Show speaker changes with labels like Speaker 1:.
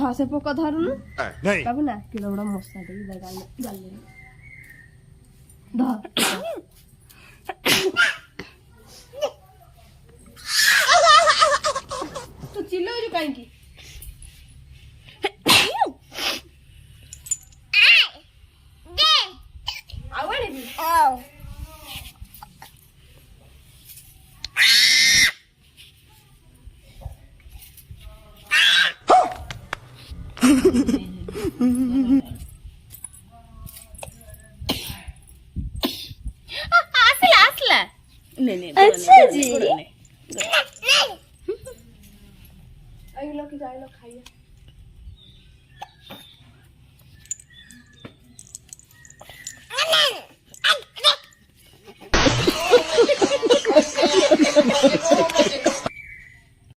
Speaker 1: ঘাসে পোকা ধরুন
Speaker 2: नहीं
Speaker 1: পাবে না কিলো বড় মশলা দেই গালে গালে ধর তো চিল্লাও কাই কি আওয়ারে বি
Speaker 3: আসলা নে নে
Speaker 1: अच्छा जी
Speaker 3: নে
Speaker 1: आई लोग जाए लोग खाइए